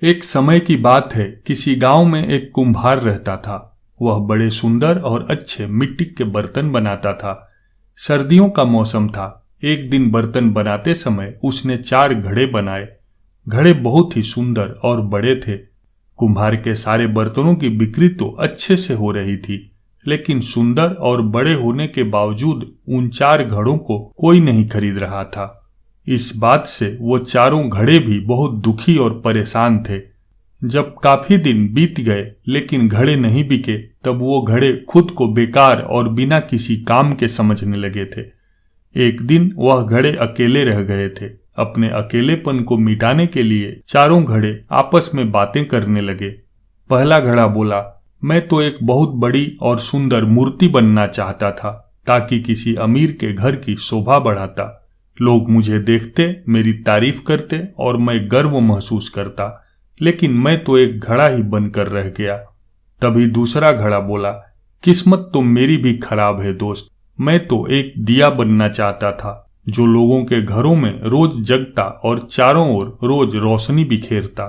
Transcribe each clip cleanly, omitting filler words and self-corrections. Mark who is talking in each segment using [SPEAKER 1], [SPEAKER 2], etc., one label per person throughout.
[SPEAKER 1] एक समय की बात है, किसी गांव में एक कुम्हार रहता था। वह बड़े सुंदर और अच्छे मिट्टी के बर्तन बनाता था। सर्दियों का मौसम था। एक दिन बर्तन बनाते समय उसने 4 घड़े बनाए। घड़े बहुत ही सुंदर और बड़े थे। कुम्हार के सारे बर्तनों की बिक्री तो अच्छे से हो रही थी, लेकिन सुंदर और बड़े होने के बावजूद उन 4 घड़ों को कोई नहीं खरीद रहा था। इस बात से वो चारों घड़े भी बहुत दुखी और परेशान थे। जब काफी दिन बीत गए लेकिन घड़े नहीं बिके, तब वो घड़े खुद को बेकार और बिना किसी काम के समझने लगे थे। एक दिन वह घड़े अकेले रह गए थे। अपने अकेलेपन को मिटाने के लिए चारों घड़े आपस में बातें करने लगे। पहला घड़ा बोला, मैं तो एक बहुत बड़ी और सुंदर मूर्ति बनना चाहता था, ताकि किसी अमीर के घर की शोभा बढ़ाता। लोग मुझे देखते, मेरी तारीफ करते और मैं गर्व महसूस करता, लेकिन मैं तो एक घड़ा ही बनकर रह गया। तभी दूसरा घड़ा बोला, किस्मत तो मेरी भी खराब है दोस्त। मैं तो एक दिया बनना चाहता था, जो लोगों के घरों में रोज जगता और चारों ओर रोज रोशनी बिखेरता।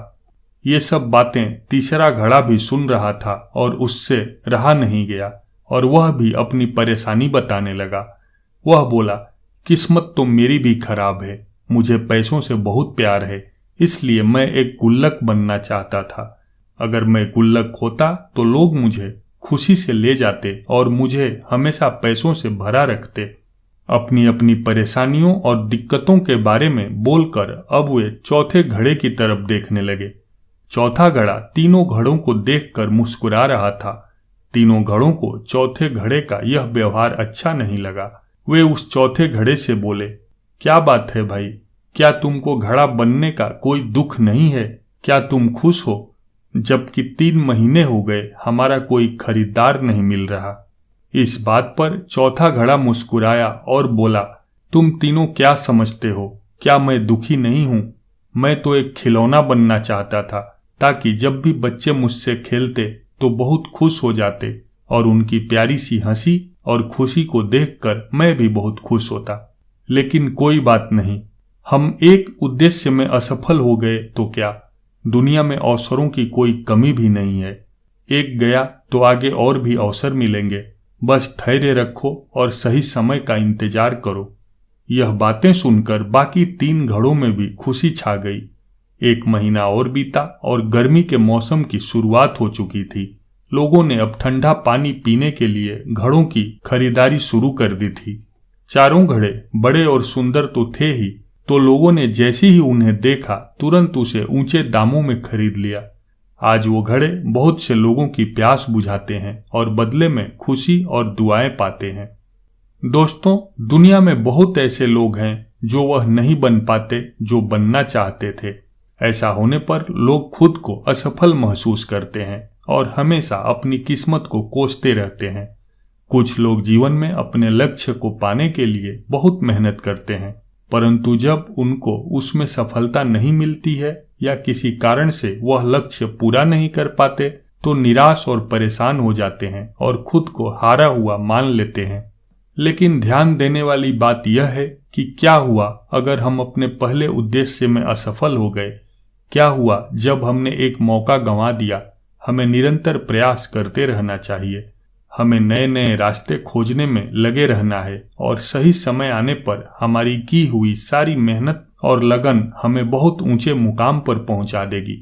[SPEAKER 1] ये सब बातें तीसरा घड़ा भी सुन रहा था और उससे रहा नहीं गया और वह भी अपनी परेशानी बताने लगा। वह बोला, किस्मत तो मेरी भी खराब है। मुझे पैसों से बहुत प्यार है, इसलिए मैं एक गुल्लक बनना चाहता था। अगर मैं गुल्लक होता तो लोग मुझे खुशी से ले जाते और मुझे हमेशा पैसों से भरा रखते। अपनी अपनी परेशानियों और दिक्कतों के बारे में बोलकर अब वे चौथे घड़े की तरफ देखने लगे। चौथा घड़ा तीनों घड़ों को देखकर मुस्कुरा रहा था। तीनों घड़ों को चौथे घड़े का यह व्यवहार अच्छा नहीं लगा। वे उस चौथे घड़े से बोले, क्या बात है भाई, क्या तुमको घड़ा बनने का कोई दुख नहीं है? क्या तुम खुश हो? जबकि 3 महीने हो गए हमारा कोई खरीदार नहीं मिल रहा। इस बात पर चौथा घड़ा मुस्कुराया और बोला, तुम तीनों क्या समझते हो? क्या मैं दुखी नहीं हूं? मैं तो एक खिलौना बनना चाहता था, ताकि जब भी बच्चे मुझसे खेलते तो बहुत खुश हो जाते और उनकी प्यारी सी हंसी और खुशी को देखकर मैं भी बहुत खुश होता। लेकिन कोई बात नहीं, हम एक उद्देश्य में असफल हो गए तो क्या? दुनिया में अवसरों की कोई कमी भी नहीं है। एक गया तो आगे और भी अवसर मिलेंगे। बस धैर्य रखो और सही समय का इंतजार करो। यह बातें सुनकर बाकी 3 घड़ों में भी खुशी छा गई। 1 महीना और बीता और गर्मी के मौसम की शुरुआत हो चुकी थी। लोगों ने अब ठंडा पानी पीने के लिए घड़ों की खरीदारी शुरू कर दी थी। चारों घड़े बड़े और सुंदर तो थे ही, तो लोगों ने जैसे ही उन्हें देखा तुरंत उसे ऊंचे दामों में खरीद लिया। आज वो घड़े बहुत से लोगों की प्यास बुझाते हैं और बदले में खुशी और दुआएं पाते हैं। दोस्तों, दुनिया में बहुत ऐसे लोग हैं जो वह नहीं बन पाते जो बनना चाहते थे। ऐसा होने पर लोग खुद को असफल महसूस करते हैं और हमेशा अपनी किस्मत को कोसते रहते हैं। कुछ लोग जीवन में अपने लक्ष्य को पाने के लिए बहुत मेहनत करते हैं, परंतु जब उनको उसमें सफलता नहीं मिलती है या किसी कारण से वह लक्ष्य पूरा नहीं कर पाते, तो निराश और परेशान हो जाते हैं और खुद को हारा हुआ मान लेते हैं। लेकिन ध्यान देने वाली बात यह है कि क्या हुआ अगर हम अपने पहले उद्देश्य में असफल हो गए? क्या हुआ जब हमने एक मौका गंवा दिया? हमें निरंतर प्रयास करते रहना चाहिए। हमें नए नए रास्ते खोजने में लगे रहना है और सही समय आने पर हमारी की हुई सारी मेहनत और लगन हमें बहुत ऊंचे मुकाम पर पहुंचा देगी।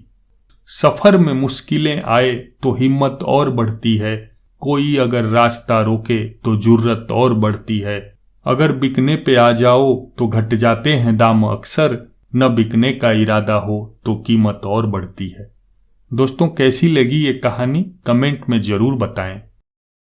[SPEAKER 1] सफर में मुश्किलें आए तो हिम्मत और बढ़ती है। कोई अगर रास्ता रोके तो जुर्रत और बढ़ती है। अगर बिकने पे आ जाओ तो घट जाते हैं दाम अक्सर। न बिकने का इरादा हो तो कीमत और बढ़ती है। दोस्तों, कैसी लगी ये कहानी कमेंट में जरूर बताएं।